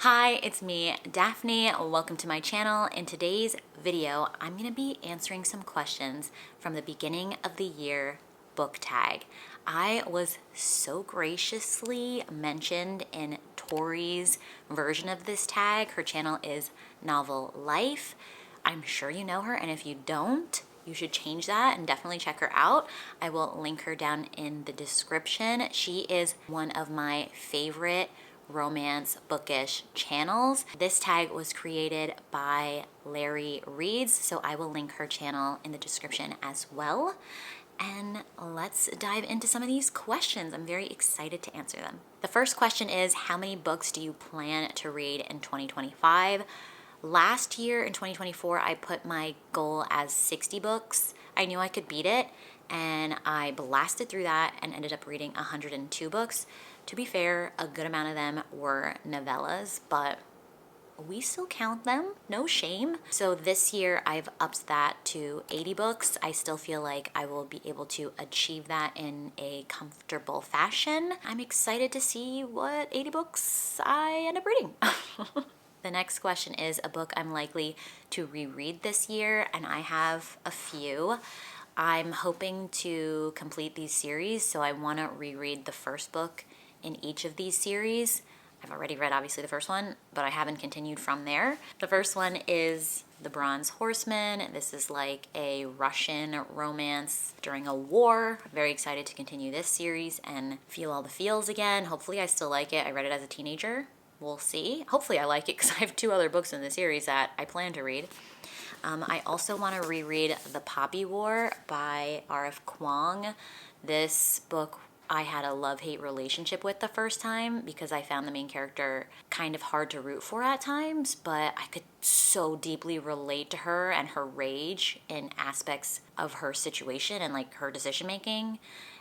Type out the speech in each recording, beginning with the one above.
Hi, it's me, Daphne. Welcome to my channel. In today's video, I'm gonna be answering some questions from the beginning of the year book tag. I was so graciously mentioned in Tori's version of this tag. Her channel is Novel Life. I'm sure you know her, and if you don't, you should change that and definitely check her out. I will link her down in the description. She is one of my favorite romance bookish channels. This tag was created by Larry Reads, so I will link her channel in the description as well. And let's dive into some of these questions. I'm very excited to answer them. The first question is, how many books do you plan to read in 2025? Last year in 2024, I put my goal as 60 books. I knew I could beat it, and I blasted through that and ended up reading 102 books. To be fair, a good amount of them were novellas, but we still count them, no shame. So this year I've upped that to 80 books. I still feel like I will be able to achieve that in a comfortable fashion. I'm excited to see what 80 books I end up reading. The next question is a book I'm likely to reread this year, and I have a few. I'm hoping to complete these series, so I want to reread the first book in each of these series. I've already read obviously the first one, but I haven't continued from there. The first one is The Bronze Horseman. This is like a Russian romance during a war. I'm very excited to continue this series and feel all the feels again. Hopefully I still like it. I read it as a teenager. We'll see. Hopefully I like it because I have two other books in the series that I plan to read. I also want to reread The Poppy War by R.F. Kuang. This book I had a love-hate relationship with the first time because I found the main character kind of hard to root for at times, but I could so deeply relate to her and her rage in aspects of her situation and like her decision-making.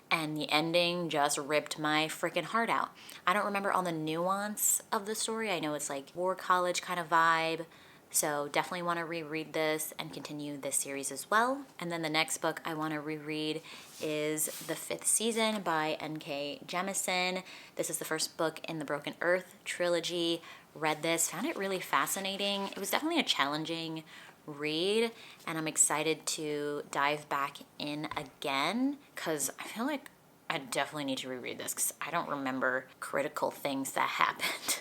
And the ending just ripped my freaking heart out. I don't remember all the nuance of the story. I know it's like war college kind of vibe. So definitely want to reread this and continue this series as well. And then the next book I want to reread is The Fifth Season by N.K. Jemisin. This is the first book in the Broken Earth trilogy. Read this, found it really fascinating. It was definitely a challenging read, and I'm excited to dive back in again because I feel like I definitely need to reread this because I don't remember critical things that happened.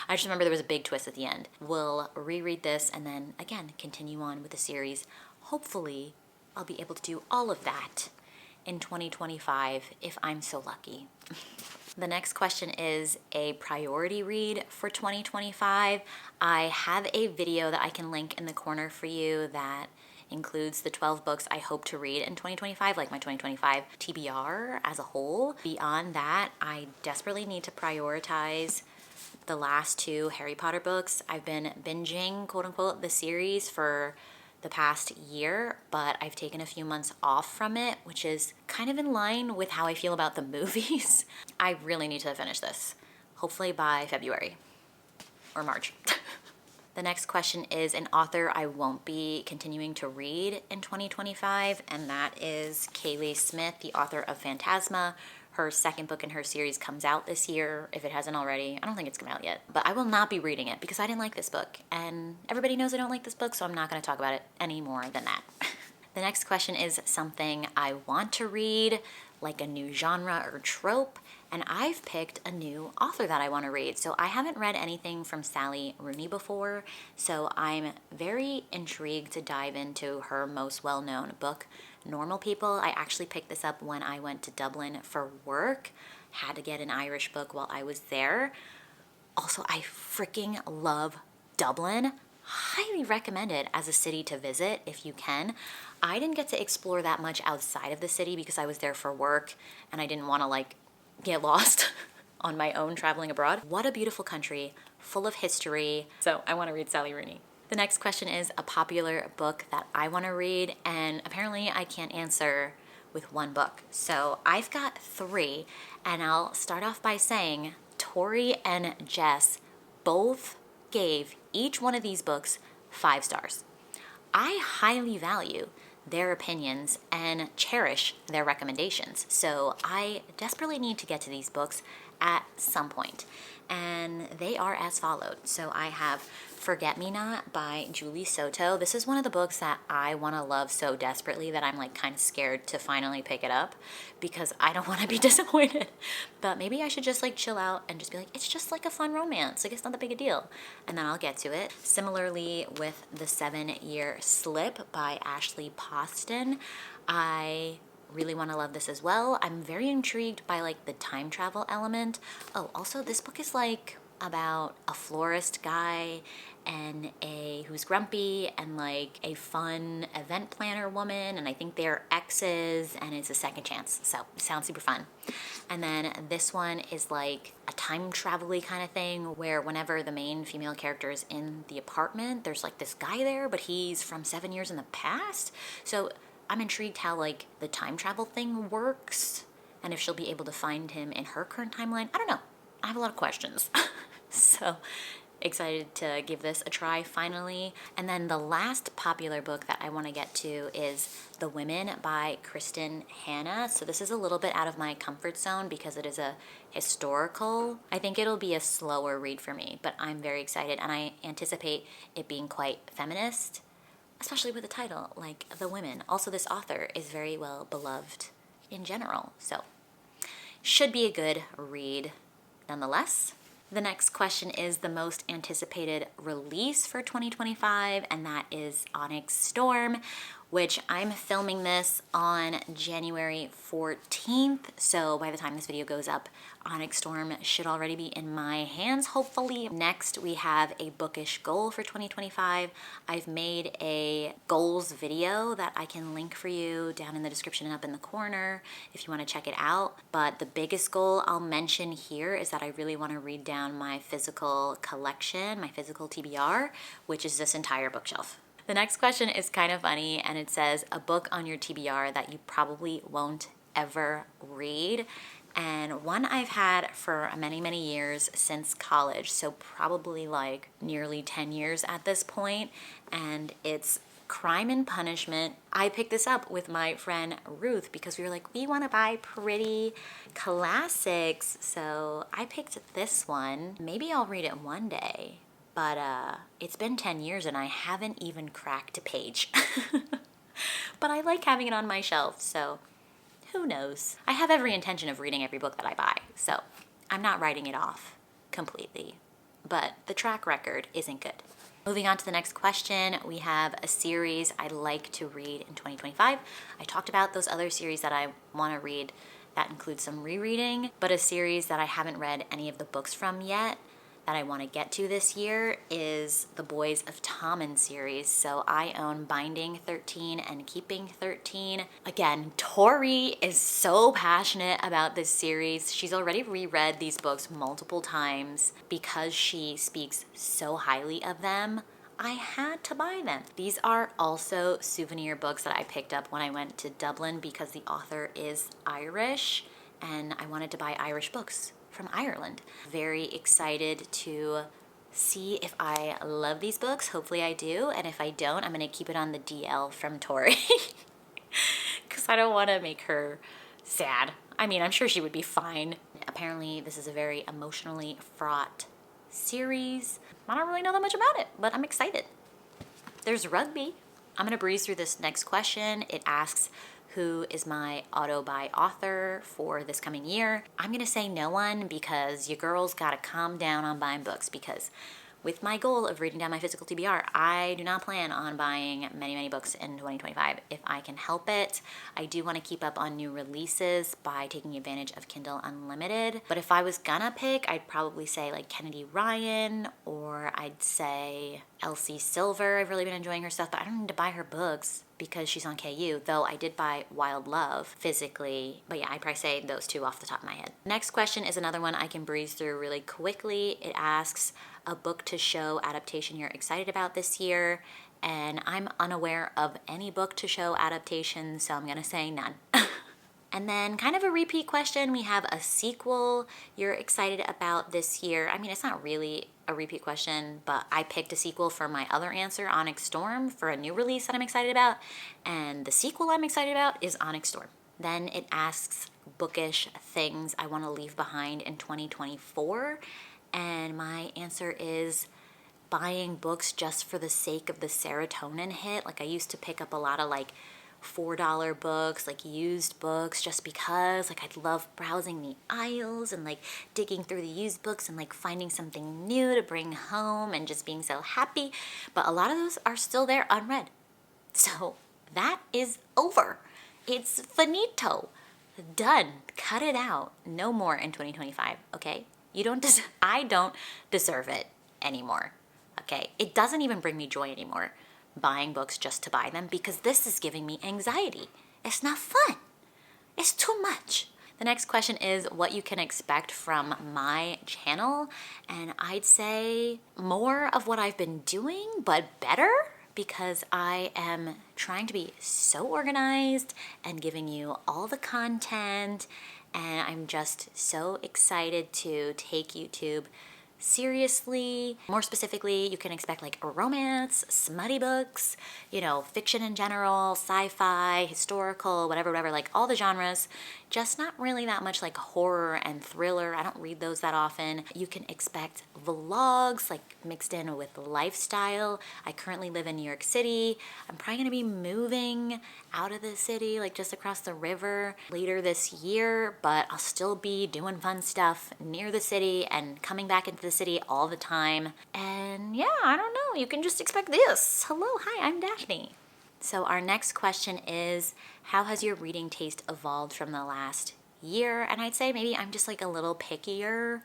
I just remember there was a big twist at the end. We'll reread this and then again continue on with the series. Hopefully I'll be able to do all of that in 2025 if I'm so lucky. The next question is a priority read for 2025. I have a video that I can link in the corner for you that includes the 12 books I hope to read in 2025, like my 2025 TBR as a whole. Beyond that, I desperately need to prioritize the last two Harry Potter books. I've been binging, quote unquote, the series for the past year, but I've taken a few months off from it, which is kind of in line with how I feel about the movies. I really need to finish this, hopefully by February or March. The next question is an author I won't be continuing to read in 2025, and that is Kaylee Smith, the author of Phantasma. Her second book in her series comes out this year, if it hasn't already. I don't think it's come out yet, but I will not be reading it because I didn't like this book, and everybody knows I don't like this book, so I'm not going to talk about it any more than that. The next question is something I want to read, like a new genre or trope, and I've picked a new author that I want to read. So I haven't read anything from Sally Rooney before, so I'm very intrigued to dive into her most well-known book, Normal People. I actually picked this up when I went to Dublin for work. Had to get an Irish book while I was there. Also, I freaking love Dublin. Highly recommend it as a city to visit if you can. I didn't get to explore that much outside of the city because I was there for work and I didn't want to like get lost on my own traveling abroad. What a beautiful country, full of history. So I want to read Sally Rooney. The next question is a popular book that I want to read, and apparently I can't answer with one book. So I've got three, and I'll start off by saying Tori and Jess both gave each one of these books 5 stars. I highly value their opinions and cherish their recommendations. So I desperately need to get to these books at some point. And they are as followed. So I have Forget Me Not by Julie Soto. This is one of the books that I want to love so desperately that I'm like kind of scared to finally pick it up because I don't want to be disappointed. But maybe I should just like chill out and just be like, it's just like a fun romance. Like it's not that big a deal. And then I'll get to it. Similarly with The 7-Year Slip by Ashley Poston. I really want to love this as well. I'm very intrigued by like the time travel element. Oh, also this book is like about a florist guy and who's grumpy and like a fun event planner woman, and I think they're exes and it's a second chance. So it sounds super fun. And then this one is like a time travel-y kind of thing where whenever the main female character is in the apartment, there's like this guy there, but he's from 7 years in the past. So I'm intrigued how like the time travel thing works and if she'll be able to find him in her current timeline. I don't know. I have a lot of questions. So excited to give this a try finally. And then the last popular book that I want to get to is The Women by Kristen Hanna. So this is a little bit out of my comfort zone because it is a historical. I think it'll be a slower read for me, but I'm very excited and I anticipate it being quite feminist, especially with the title, like The Women. Also, this author is very well beloved in general, so should be a good read nonetheless. The next question is the most anticipated release for 2025, and that is Onyx Storm, which I'm filming this on January 14th. So by the time this video goes up, Onyx Storm should already be in my hands, hopefully. Next, we have a bookish goal for 2025. I've made a goals video that I can link for you down in the description and up in the corner if you want to check it out. But the biggest goal I'll mention here is that I really want to read down my physical collection, my physical TBR, which is this entire bookshelf. The next question is kind of funny, and it says a book on your TBR that you probably won't ever read. And one I've had for many, many years since college, so probably like nearly 10 years at this point, and it's Crime and Punishment. I picked this up with my friend Ruth because we were like, we want to buy pretty classics, so I picked this one. Maybe I'll read it one day. But it's been 10 years and I haven't even cracked a page. But I like having it on my shelf, so who knows? I have every intention of reading every book that I buy, so I'm not writing it off completely. But the track record isn't good. Moving on to the next question, we have a series I'd like to read in 2025. I talked about those other series that I want to read. That includes some rereading, but a series that I haven't read any of the books from yet that I want to get to this year is the Boys of Tommen series. So I own Binding 13 and Keeping 13. Again, Tori is so passionate about this series. She's already reread these books multiple times because she speaks so highly of them. I had to buy them. These are also souvenir books that I picked up when I went to Dublin because the author is Irish and I wanted to buy Irish books from Ireland. Very excited to see if I love these books. Hopefully I do, and if I don't, I'm gonna keep it on the DL from Tori because I don't want to make her sad. I mean, I'm sure she would be fine. Apparently this is a very emotionally fraught series. I don't really know that much about it, but I'm excited. There's rugby. I'm gonna breeze through this next question. It asks, who is my auto-buy author for this coming year? I'm gonna say no one because your girl's gotta calm down on buying books because with my goal of reading down my physical TBR, I do not plan on buying many, many books in 2025 if I can help it. I do want to keep up on new releases by taking advantage of Kindle Unlimited. But if I was gonna pick, I'd probably say like Kennedy Ryan, or I'd say Elsie Silver. I've really been enjoying her stuff, but I don't need to buy her books because she's on KU, though I did buy Wild Love physically. But yeah, I'd probably say those two off the top of my head. Next question is another one I can breeze through really quickly. It asks, a book to show adaptation you're excited about this year, and I'm unaware of any book to show adaptation, so I'm gonna say none. And then kind of a repeat question, we have a sequel you're excited about this year. I mean, it's not really a repeat question, but I picked a sequel for my other answer, Onyx Storm, for a new release that I'm excited about, and the sequel I'm excited about is Onyx Storm. Then it asks bookish things I want to leave behind in 2024. And my answer is buying books just for the sake of the serotonin hit. Like I used to pick up a lot of like $4 books, like used books, just because like I'd love browsing the aisles and like digging through the used books and like finding something new to bring home and just being so happy. But a lot of those are still there unread. So that is over. It's finito. Done. Cut it out. No more in 2025, okay? I don't deserve it anymore. Okay? It doesn't even bring me joy anymore buying books just to buy them, because this is giving me anxiety. It's not fun. It's too much. The next question is what you can expect from my channel, and I'd say more of what I've been doing, but better, because I am trying to be so organized and giving you all the content, and I'm just so excited to take YouTube seriously. More specifically, you can expect like a romance, smutty books, you know, fiction in general, sci-fi, historical, whatever, like all the genres. Just not really that much like horror and thriller. I don't read those that often. You can expect vlogs like mixed in with lifestyle. I currently live in New York City. I'm probably gonna be moving out of the city, like just across the river later this year, but I'll still be doing fun stuff near the city and coming back into the city all the time. And yeah, I don't know, you can just expect this. Hello, hi, I'm Daphne. So our next question is, how has your reading taste evolved from the last year? And I'd say maybe I'm just like a little pickier.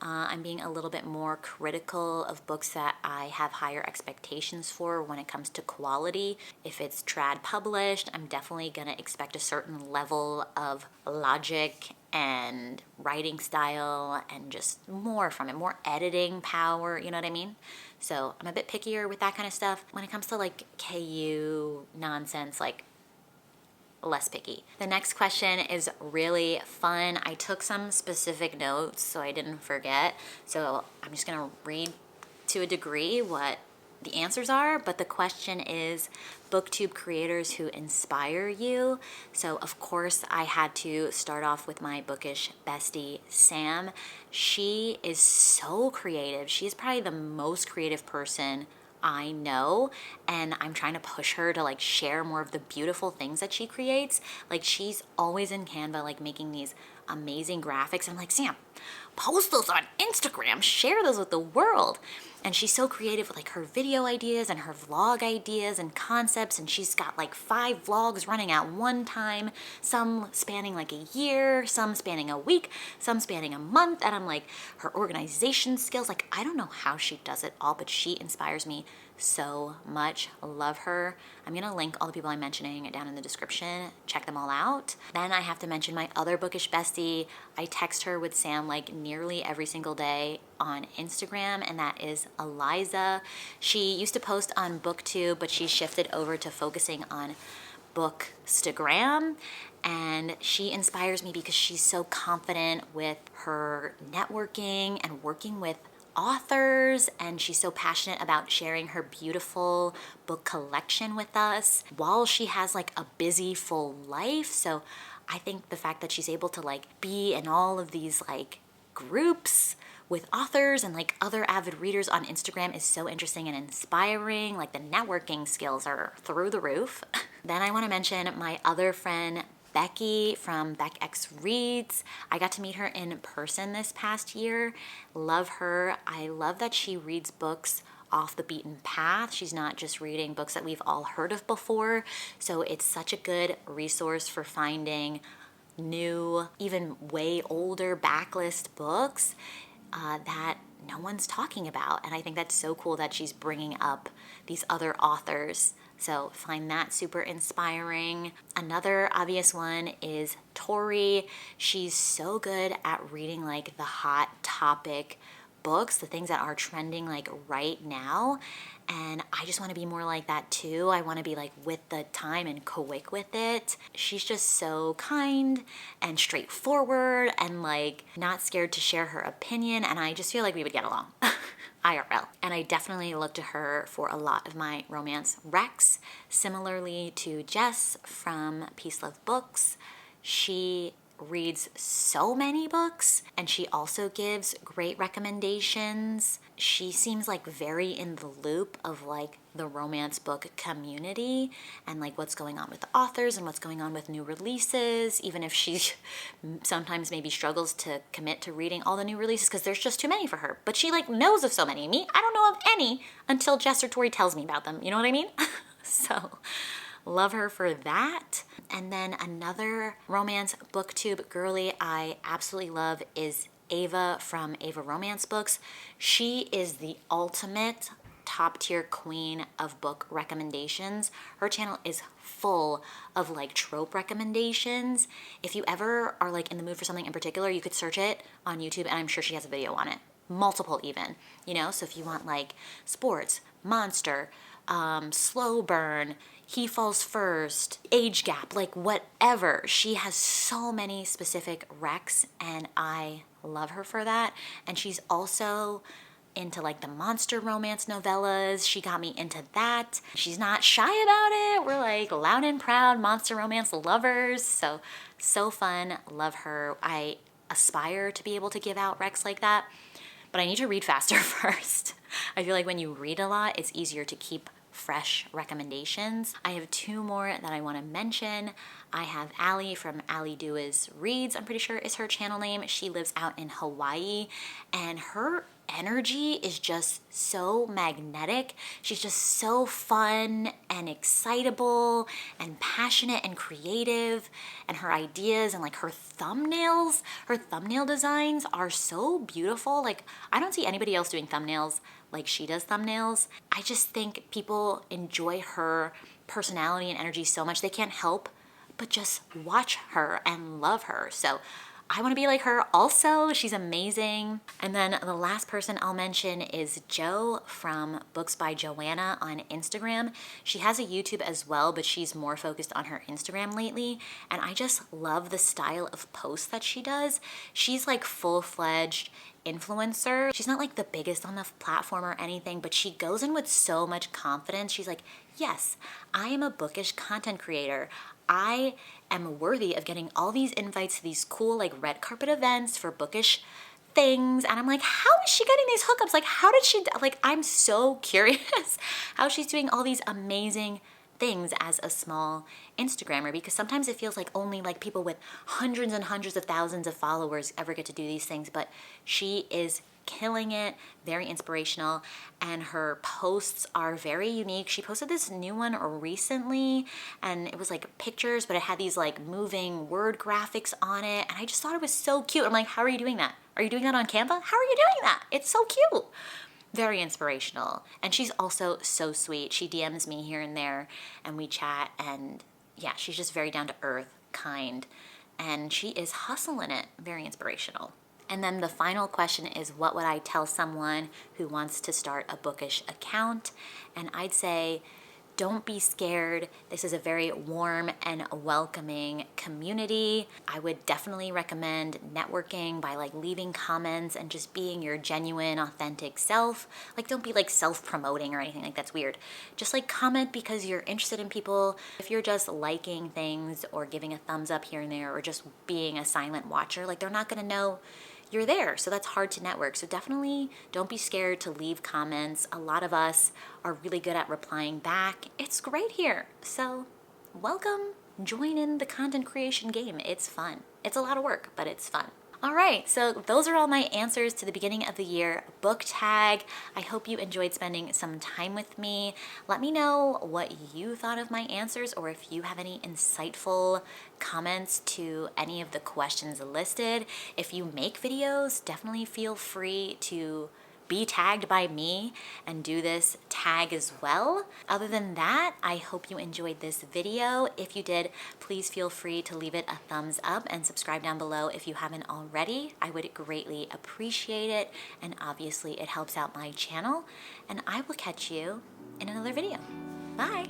I'm being a little bit more critical of books that I have higher expectations for when it comes to quality. If it's trad published, I'm definitely gonna expect a certain level of logic and writing style and just more from it, more editing power, you know what I mean? So I'm a bit pickier with that kind of stuff. When it comes to like KU nonsense, like less picky. The next question is really fun. I took some specific notes so I didn't forget. So I'm just gonna read to a degree what the answers are, but the question is booktube creators who inspire you. So of course I had to start off with my bookish bestie, Sam. She is so creative. She's probably the most creative person I know, and I'm trying to push her to like share more of the beautiful things that she creates. Like she's always in Canva like making these amazing graphics. I'm like, Sam, post those on Instagram, share those with the world. And she's so creative with like her video ideas and her vlog ideas and concepts, and she's got like 5 vlogs running at one time, some spanning like a year, some spanning a week, some spanning a month. And I'm like, her organization skills, like I don't know how she does it all, but she inspires me so much. Love her. I'm gonna link all the people I'm mentioning down in the description. Check them all out. Then I have to mention my other bookish bestie. I text her with Sam like nearly every single day on Instagram, and that is Eliza. She used to post on booktube, but she shifted over to focusing on bookstagram, and she inspires me because she's so confident with her networking and working with authors, and she's so passionate about sharing her beautiful book collection with us while she has like a busy full life. So I think the fact that she's able to like be in all of these like groups with authors and like other avid readers on Instagram is so interesting and inspiring. Like the networking skills are through the roof. Then I want to mention my other friend Becky from Beck X Reads. I got to meet her in person this past year. Love her. I love that she reads books off the beaten path. She's not just reading books that we've all heard of before. So it's such a good resource for finding new, even way older backlist books that no one's talking about. And I think that's so cool that she's bringing up these other authors. So find that super inspiring. Another obvious one is Tori. She's so good at reading like the hot topic books, the things that are trending like right now. And I just want to be more like that too. I want to be like with the time and quick with it. She's just so kind and straightforward and like not scared to share her opinion. And I just feel like we would get along. IRL. And I definitely look to her for a lot of my romance recs. Similarly to Jess from Peace Love Books. She reads so many books, and she also gives great recommendations. She seems like very in the loop of like the romance book community and like what's going on with the authors and what's going on with new releases, even if she sometimes maybe struggles to commit to reading all the new releases because there's just too many for her. But she like knows of so many. Me, I don't know of any until Jess or Tori tells me about them. You know what I mean? So love her for that. And then another romance booktube girly I absolutely love is Ava from Ava Romance Books. She is the ultimate top tier queen of book recommendations. Her channel is full of like trope recommendations. If you ever are like in the mood for something in particular, you could search it on YouTube and I'm sure she has a video on it. Multiple even, you know? So if you want like sports, monster, slow burn, he falls first, age gap, like whatever. She has so many specific recs and I love her for that. And she's also into like the monster romance novellas. She got me into that. She's not shy about it. We're like loud and proud monster romance lovers. So fun. Love her. I aspire to be able to give out recs like that, but I need to read faster first. I feel like when you read a lot, it's easier to keep fresh recommendations. I have two more that I want to mention. I have Allie from Allie Duas Reads, I'm pretty sure is her channel name. She lives out in Hawaii and her energy is just so magnetic. She's just so fun and excitable and passionate and creative, and her ideas and like her thumbnails, her thumbnail designs are so beautiful. Like I don't see anybody else doing thumbnails like she does thumbnails. I just think people enjoy her personality and energy so much they can't help but just watch her and love her. So I want to be like her also. She's amazing. And then the last person I'll mention is Jo from Books by Joanna on Instagram. She has a YouTube as well, but she's more focused on her Instagram lately. And I just love the style of posts that she does. She's like full-fledged influencer. She's not like the biggest on the platform or anything, but she goes in with so much confidence. She's like, yes, I am a bookish content creator. I am worthy of getting all these invites to these cool like red carpet events for bookish things. And I'm like, how is she getting these hookups? Like, how did she, like, I'm so curious how she's doing all these amazing things as a small Instagrammer, because sometimes it feels like only like people with hundreds and hundreds of thousands of followers ever get to do these things, but she is killing it, very inspirational, and her posts are very unique. She posted this new one recently and it was like pictures, but it had these like moving word graphics on it, and I just thought it was so cute. I'm like, how are you doing that? Are you doing that on Canva? How are you doing that? It's so cute. Very inspirational. And she's also so sweet. She DMs me here and there and we chat, and yeah, she's just very down to earth, kind, and she is hustling it. Very inspirational. And then the final question is, what would I tell someone who wants to start a bookish account? And I'd say, don't be scared. This is a very warm and welcoming community. I would definitely recommend networking by like leaving comments and just being your genuine, authentic self. Like, don't be like self-promoting or anything like that's weird. Just like comment because you're interested in people. If you're just liking things or giving a thumbs up here and there or just being a silent watcher, like they're not gonna know you're there. So that's hard to network. So definitely don't be scared to leave comments. A lot of us are really good at replying back. It's great here. So welcome, join in the content creation game. It's fun. It's a lot of work, but it's fun. All right, so those are all my answers to the beginning of the year book tag. I hope you enjoyed spending some time with me. Let me know what you thought of my answers, or if you have any insightful comments to any of the questions listed. If you make videos, definitely feel free to be tagged by me and do this tag as well. Other than that, I hope you enjoyed this video. If you did, please feel free to leave it a thumbs up and subscribe down below if you haven't already. I would greatly appreciate it, and obviously it helps out my channel, and I will catch you in another video. Bye.